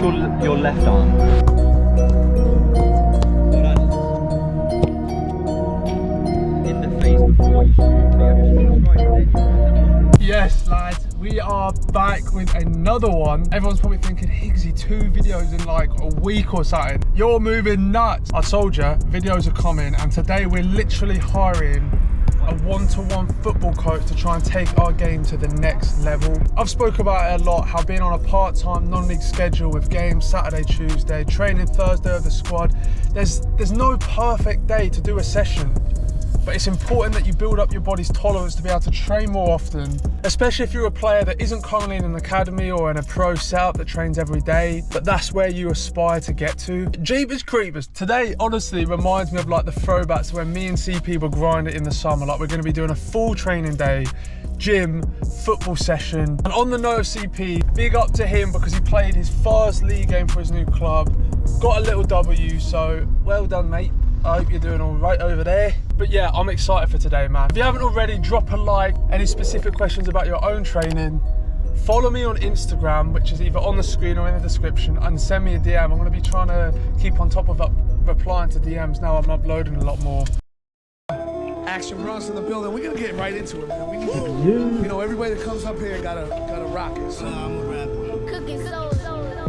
your left arm. In the phase before you shoot, so you have your shots right and then you put them on. Yes, lads, we are back with another one. Everyone's probably thinking, Higgsy, 2 videos in like a week or something. You're moving nuts. I told you, videos are coming, and today we're literally hiring a one-to-one football coach to try and take our game to the next level. I've spoke about it a lot, how being on a part-time non-league schedule with games Saturday, Tuesday, training Thursday with the squad, there's no perfect day to do a session. But it's important that you build up your body's tolerance to be able to train more often, especially if you're a player that isn't currently in an academy or in a pro setup that trains every day, but that's where you aspire to get to. Jeepers Creepers, today honestly reminds me of like the throwbacks when me and CP were grinding in the summer. Like, we're going to be doing a full training day, gym, football session. And on the note of CP, big up to him because he played his first league game for his new club, got a little W, so well done, mate. I hope you're doing all right over there. But yeah, I'm excited for today, man. If you haven't already, drop a like. Any specific questions about your own training, follow me on Instagram, which is either on the screen or in the description, and send me a DM. I'm gonna be trying to keep on top of replying to DMs now. I'm uploading a lot more. Action runs in the building. We're gonna get right into it, man. We need to, you know, everybody that comes up here gotta rock it. So I'm a rapper. Cooking so.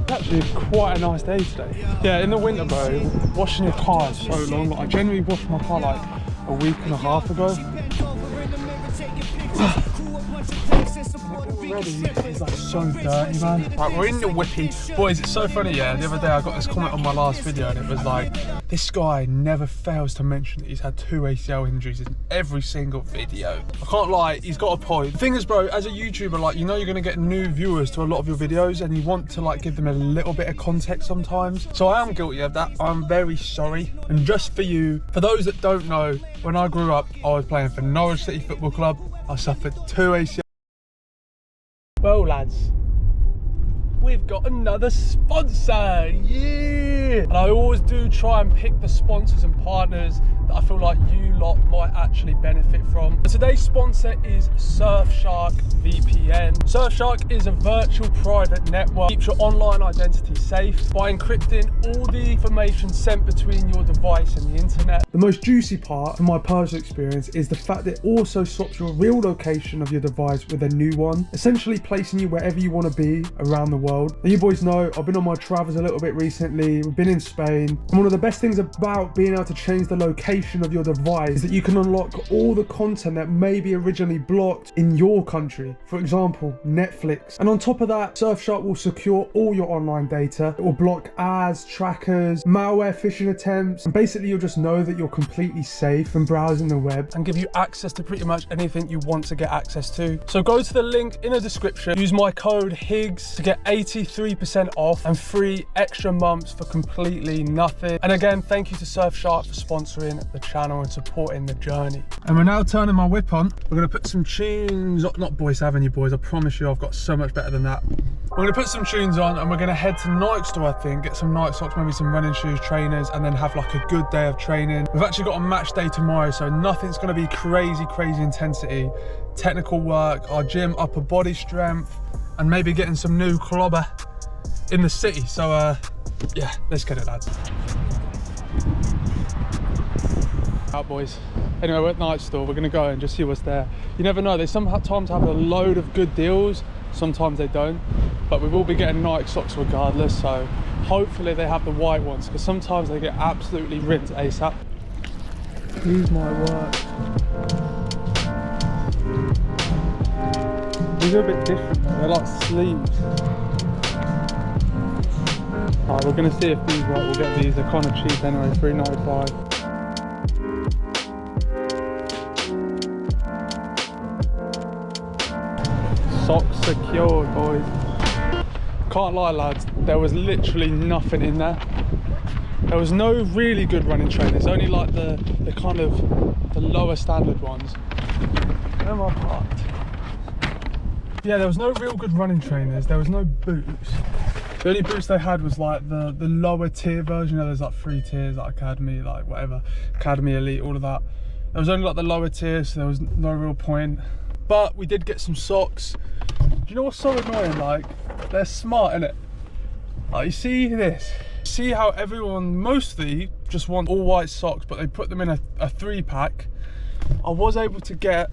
Actually, quite a nice day today. Yeah, in the winter, bro, washing your car is so long. Like, I generally washed my car like a week and a half ago. Already, it's like so dirty, man. Right, we're in the whippy. Boys, it's so funny, yeah. The other day I got this comment on my last video and it was like, this guy never fails to mention that he's had 2 ACL injuries in every single video. I can't lie, he's got a point. The thing is, bro, as a YouTuber, like, you know you're gonna get new viewers to a lot of your videos and you want to like give them a little bit of context sometimes. So I am guilty of that. I'm very sorry. And just for you, for those that don't know, when I grew up, I was playing for Norwich City Football Club. I suffered 2 ACL. Well, lads, we've got another sponsor, yeah! And I always do try and pick the sponsors and partners that I feel like you lot might actually benefit from. But today's sponsor is Surfshark VPN. Surfshark is a virtual private network that keeps your online identity safe by encrypting all the information sent between your device and the internet. The most juicy part, from my personal experience, is the fact that it also swaps your real location of your device with a new one, essentially placing you wherever you want to be around the world. Now, you boys know I've been on my travels a little bit recently. We've been in Spain, and one of the best things about being able to change the location of your device is that you can unlock all the content that may be originally blocked in your country. For example, Netflix. And on top of that, Surfshark will secure all your online data. It will block ads, trackers, malware, phishing attempts, and basically you'll just know that you're completely safe from browsing the web and give you access to pretty much anything you want to get access to. So go to the link in the description, use my code HIGGS to get 83% off and 3 extra months for completely nothing. And again, thank you to Surfshark for sponsoring the channel and supporting the journey. And we're now turning my whip on. We're gonna put some tunes, not Boyce Avenue, boys, I promise you I've got so much better than that. We're gonna put some tunes on and we're gonna head to Nike store, I think, get some Nike socks, maybe some running shoes, trainers, and then have like a good day of training. We've actually got a match day tomorrow, so nothing's gonna be crazy intensity. Technical work, our gym, upper body strength, and maybe getting some new clobber in the city. So yeah, let's get it, lads. Out, boys. Anyway, we're at Nike store. We're gonna go and just see what's there. You never know, they sometimes have a load of good deals, sometimes they don't, but we will be getting Nike socks regardless, so hopefully they have the white ones, because sometimes they get absolutely rinsed ASAP. These might work. These are a bit different, they're like sleeves. Alright, we're gonna see if these work. We'll get these, they're kind of cheap anyway, $3.95. Socks secured, boys. Can't lie, lads, there was literally nothing in there. There was no really good running trainers, only like the kind of the lower standard ones. Where am I parked? Yeah, there was no real good running trainers, there was no boots. The only boots they had was like the lower tier version. You know, there's like 3 tiers, like Academy, like whatever, Academy, Elite, all of that. There was only like the lower tier, so there was no real point. But we did get some socks. Do you know what's so annoying? Like, they're smart, innit? You see this? See how everyone mostly just want all white socks, but they put them in a 3-pack. I was able to get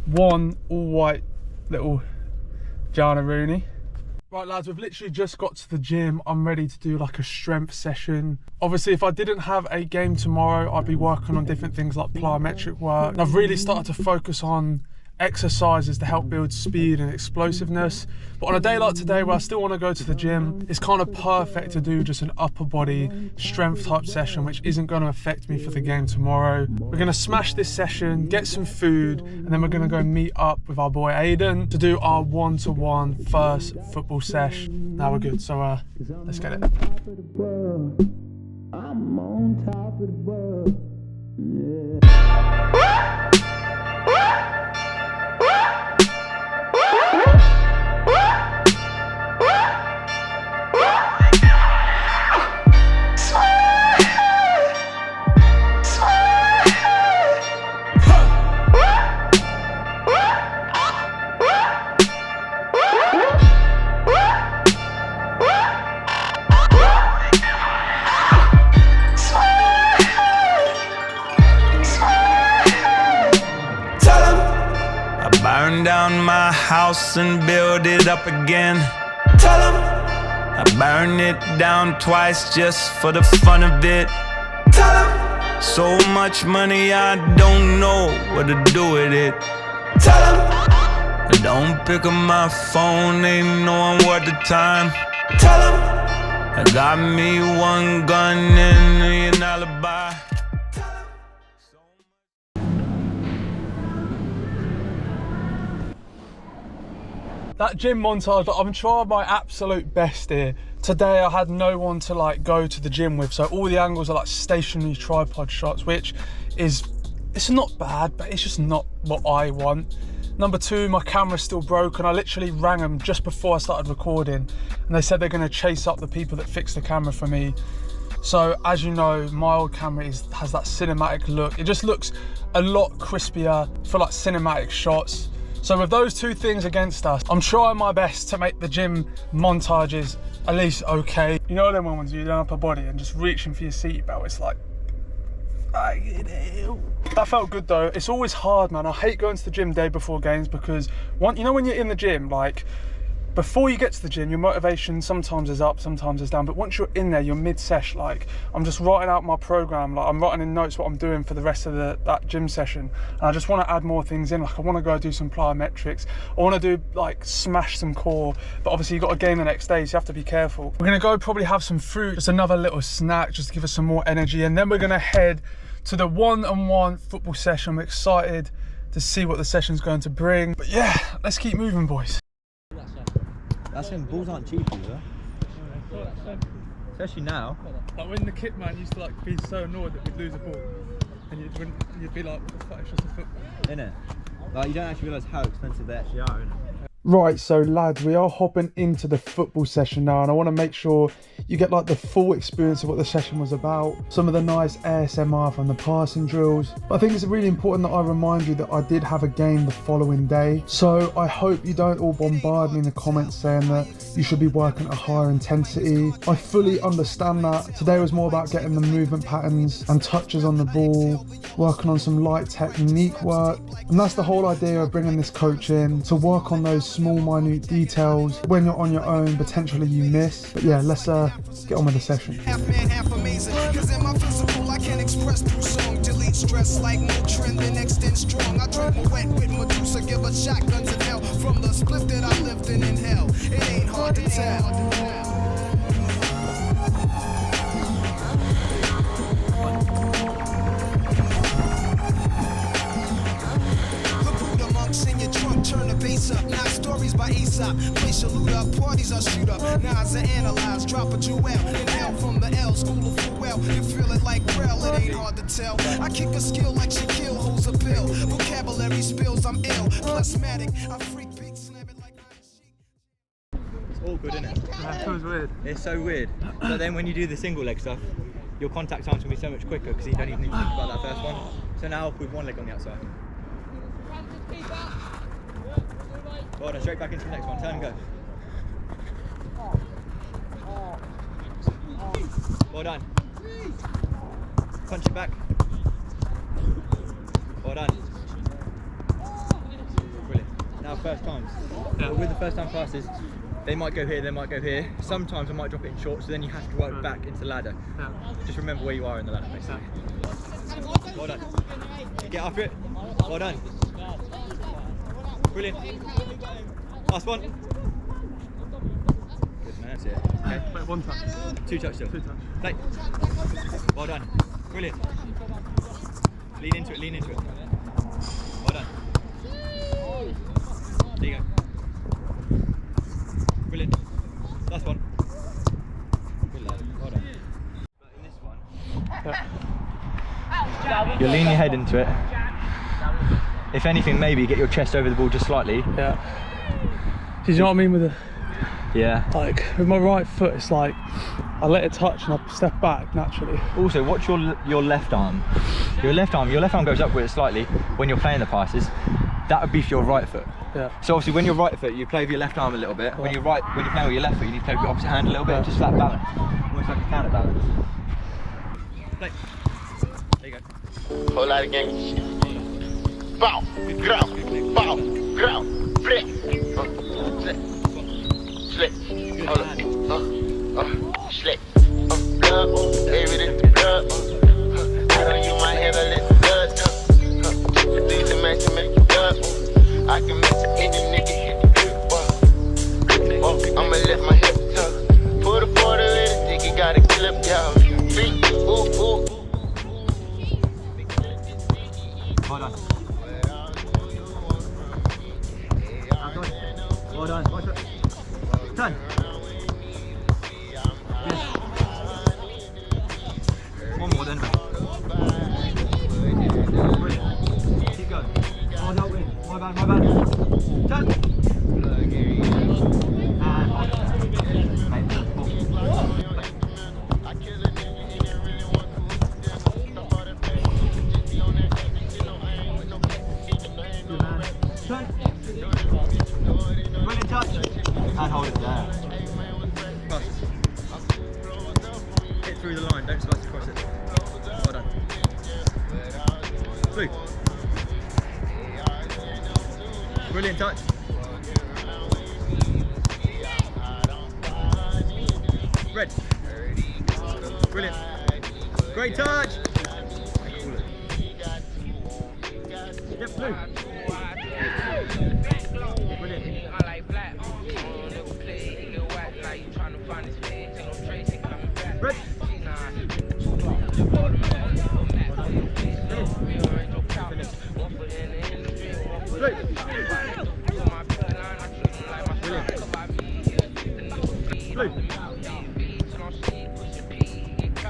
one all white little Gianna Rooney. Right lads, we've literally just got to the gym. I'm ready to do like a strength session. Obviously, if I didn't have a game tomorrow, I'd be working on different things like plyometric work. And I've really started to focus on exercises to help build speed and explosiveness. But on a day like today where I still want to go to the gym, it's kind of perfect to do just an upper body strength type session, which isn't going to affect me for the game tomorrow. We're going to smash this session, get some food, and then we're going to go meet up with our boy Aiden to do our 1-to-1 first football sesh. Now we're good, so let's get it. I'm on top of the world. Burn down my house and build it up again. Tell them I burn it down twice just for the fun of it. Tell them so much money I don't know what to do with it. Tell them I don't pick up my phone, ain't no one worth the time. Tell them I got me one gun and an alibi. That gym montage, I'm trying my absolute best here. Today I had no one to like go to the gym with, so all the angles are like stationary tripod shots, which is, it's not bad, but it's just not what I want. Number two, my camera's still broken. I literally rang them just before I started recording, and they said they're gonna chase up the people that fixed the camera for me. So as you know, my old camera has that cinematic look. It just looks a lot crispier for like cinematic shots. So with those two things against us, I'm trying my best to make the gym montages at least okay. You know them ones you do upper body and just reaching for your seatbelt, it's like, that felt good though. It's always hard, man. I hate going to the gym day before games because you know when you're in the gym, like before you get to the gym, your motivation sometimes is up, sometimes is down, but once you're in there, you're mid-sesh, like I'm just writing out my program, like I'm writing in notes what I'm doing for the rest of that gym session, and I just want to add more things in. Like I want to go do some plyometrics, I want to do like smash some core, but obviously you've got a game the next day, so you have to be careful. We're gonna go probably have some fruit, just another little snack just to give us some more energy, and then we're gonna head to the 1-on-1 football session. I'm excited to see what the session's going to bring, but yeah, let's keep moving, boys. That's when balls aren't cheap, either. Especially now. Like when the kit man used to like be so annoyed that we'd lose a ball, and you'd be like, what the fuck, it's just a football. Innit? Like you don't actually realise how expensive they actually are, innit? Right, so lads, we are hopping into the football session now, and I want to make sure you get like the full experience of what the session was about, some of the nice ASMR from the passing drills. But I think it's really important that I remind you that I did have a game the following day, so I hope you don't all bombard me in the comments saying that you should be working at a higher intensity. I fully understand that. Today was more about getting the movement patterns and touches on the ball, working on some light technique work, and that's the whole idea of bringing this coach in, to work on those small minute details when you're on your own potentially you miss. But yeah, let's get on with the session. Half man, half amazing, cause in my physical I can express through song. Delete stress like Motrin, then extend strong. I drink my wet with Medusa, give us shotguns in hell. From the split that I lived in hell, it ain't hard to tell. Turn the bass up, not stories by Aesop. Place your loot up, parties I shoot up. Nas are analyzed, drop a jewel. Inhale from the L, school of full well. You feel it like Krell, it ain't hard to tell. I kick a skill like Shaquille holds a pill. Vocabulary spills, I'm ill. Plasmatic, I freak big, slam it like It's all good, innit? That feels weird. It's so weird. But then when you do the single leg stuff, your contact time's gonna be so much quicker because you don't even need to think about that first one. So now with one leg on the outside. Well done, straight back into the next one. Turn and go. Well done. Punch it back. Well done. Brilliant. Now first times. Yeah. With the first time passes, they might go here, they might go here. Sometimes I might drop it in short, so then you have to work back into the ladder. Yeah. Just remember where you are in the ladder, basically. Well done. Get after it. Well done. Brilliant. Last one. Good man, that's it. Okay. Wait, 1 touch. 2 touch still. 2 touch. Play. Well done. Brilliant. Lean into it, lean into it. Well done. There you go. Brilliant. Last one. Good lad. Well done. But in this one, you lean your head into it. If anything, maybe get your chest over the ball just slightly. Yeah. Do you know what I mean with the, Yeah. like, with my right foot, it's like, I let it touch and I step back naturally. Also, watch your left arm. Your left arm goes up with it slightly when you're playing the passes. That would be for your right foot. Yeah. So obviously, when you're right foot, you play with your left arm a little bit. When you're playing with your left foot, you need to play with your opposite hand a little bit, just for that balance, almost like a counterbalance. Play. There you go. Whole lot of gang shit. Bow, ground, bow, ground, flip, slip, hold up, slip, blood, baby, this the blood, I don't use my head, I let the blood talk, do the match to make it blood, I can make any nigga hit the grip, I'ma let my hip tuck, put a quarter in the dick, you gotta clip, y'all, beat, ooh, ooh. Well done. Well done. Turn. Good. One more then. Brilliant. Keep going. Oh, no, win. My bad. Turn. And on. Mate, ball. Turn. Brilliant touch. And hold it there. Passes. Hit through the line, don't slice across it. Well done. Blue. Brilliant touch. Red. Brilliant. Great touch. Yep, blue. Brilliant. Red. Blue.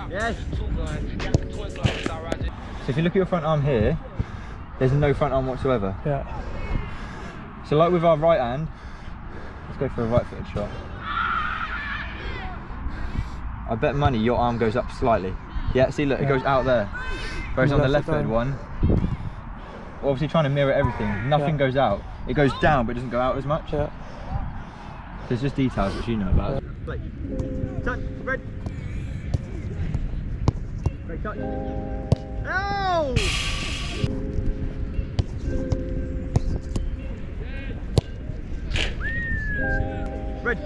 Yes. So if you look at your front arm here, there's no front arm whatsoever. Yeah. So like with our right hand, let's go for a right footed shot. I bet money your arm goes up slightly. Yeah, see look, it goes out there. Whereas on the left footed one, we're obviously trying to mirror everything. Nothing goes out. It goes down but it doesn't go out as much. Yeah. So it's just details which you know about. Play. Touch, red. Great touch. Ow! Red.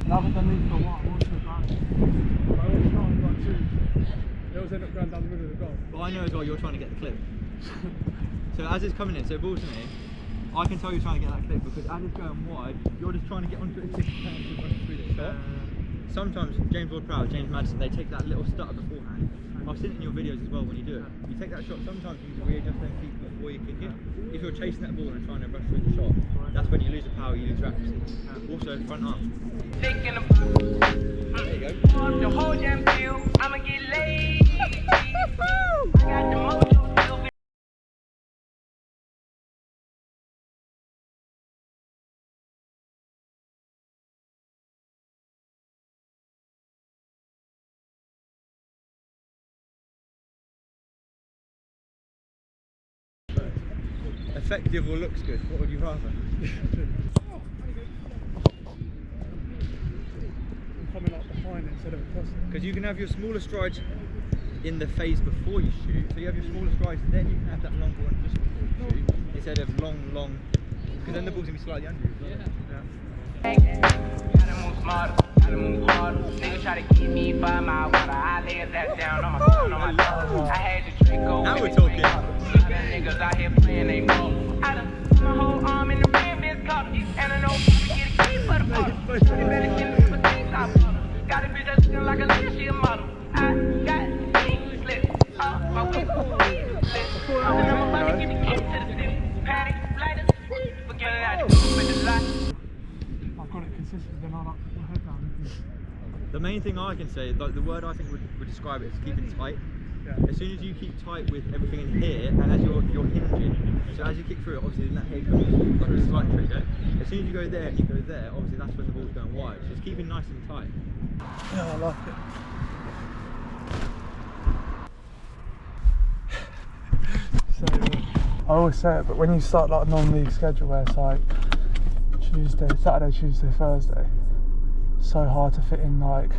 I haven't done these for a while. I always can't run two. They always end up going down the middle of the goal. Well, I know as well you're trying to get the clip. So as it's coming in, so ball's in here, I can tell you're trying to get that clip because as it's going wide, you're just trying to get onto it as quick as you can to run through this shot. Sometimes James Ward-Prowse, James Madison, they take that little stutter beforehand. I've seen it in your videos as well when you do it. You take that shot, sometimes you need to readjust them feet before you kick it. If you're chasing that ball and trying to rush through the shot, that's when you lose the power, you lose your accuracy. Also, front arm. There you go. The whole damn field, I'ma get laid. I got the mojo. effective or looks good? What would you rather? Coming up behind it instead of across it. Because you can have your smaller strides in the phase before you shoot. So you have your smaller strides, then you can have that longer one just before you shoot, instead of long. Because then the ball's gonna be slightly under you. Gotta move smarter, gotta move harder. Niggas try to keep me 5 mile water. I lay that down on my son, on my dog. I had the Draco. Now we're talking. Niggas out here playing they ball. I done put my whole arm in the rim, it's caught. And I know we get a key for the bottle. They better send me for things I bought. Got a bitch that's looking like a little shit model. I got things slip. My whip slip. I'm about to give me keys to the city. Panic, lighters, forget it out with the light. I've got it consistent, then I'll put my head down. The main thing I can say, like the word I think would describe it is keeping tight. Yeah. As soon as you keep tight with everything in here, and as you're hinging, so as you kick through it, obviously then that here comes like a slight trigger. As soon as you go there and you go there, obviously that's when the ball's going wide. So it's keeping nice and tight. Yeah, I like it. So, I always say it, but when you start like a non-league schedule where it's like Saturday, Tuesday, Thursday, it's so hard to fit in like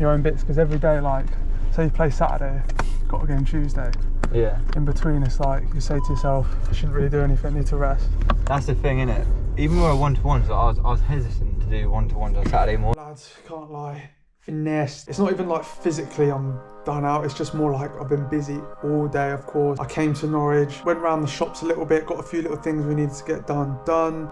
your own bits, because every day, like say you play Saturday, you've got a game Tuesday. Yeah. In between, it's like you say to yourself, I shouldn't really do anything, I need to rest. That's the thing, innit? Even with a one-to-one, so I was hesitant to do one-to-ones on Saturday morning. Lads, can't lie, finesse. It's not even like physically I'm done out, it's just more like I've been busy all day, of course. I came to Norwich, went around the shops a little bit, got a few little things we needed to get done.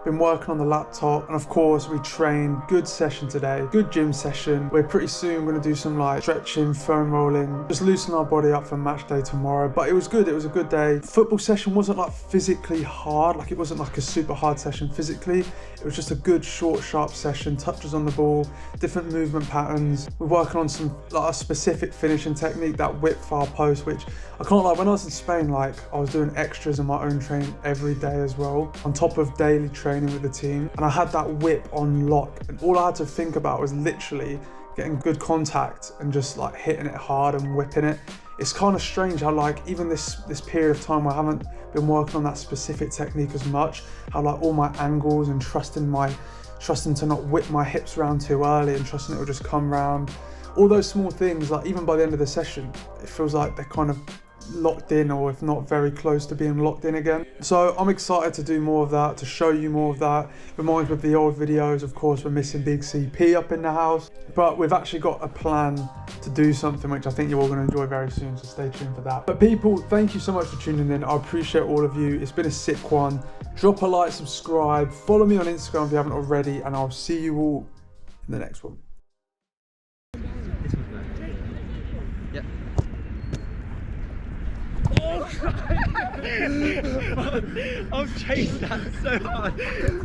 Been working on the laptop, and of course we trained. Good session today, good gym session. We're pretty soon going to do some like stretching, foam rolling, just loosen our body up for match day tomorrow. But it was good, it was a good day. Football session wasn't like physically hard, like it wasn't like a super hard session physically. It was just a good short, sharp session, touches on the ball, different movement patterns. We're working on some like a specific finishing technique, that whip far post, which I can't lie, when I was in Spain, like I was doing extras in my own training every day as well, on top of daily training with the team, and I had that whip on lock, and all I had to think about was literally getting good contact and just like hitting it hard and whipping it. It's kind of strange how like even this period of time I haven't been working on that specific technique as much, how like all my angles and trusting to not whip my hips around too early and trusting it will just come round. All those small things, like even by the end of the session, it feels like they're kind of locked in, or if not very close to being locked in again. So I'm excited to do more of that, to show you more of that. Reminds me of the old videos, of course, we're missing Big CP up in the house, but we've actually got a plan to do something which I think you're all going to enjoy very soon, so stay tuned for that. But people, thank you so much for tuning in. I appreciate all of you. It's been a sick one. Drop a like, subscribe, follow me on Instagram if you haven't already, and I'll see you all in the next one. This one's better. Yep. I've chased that so hard.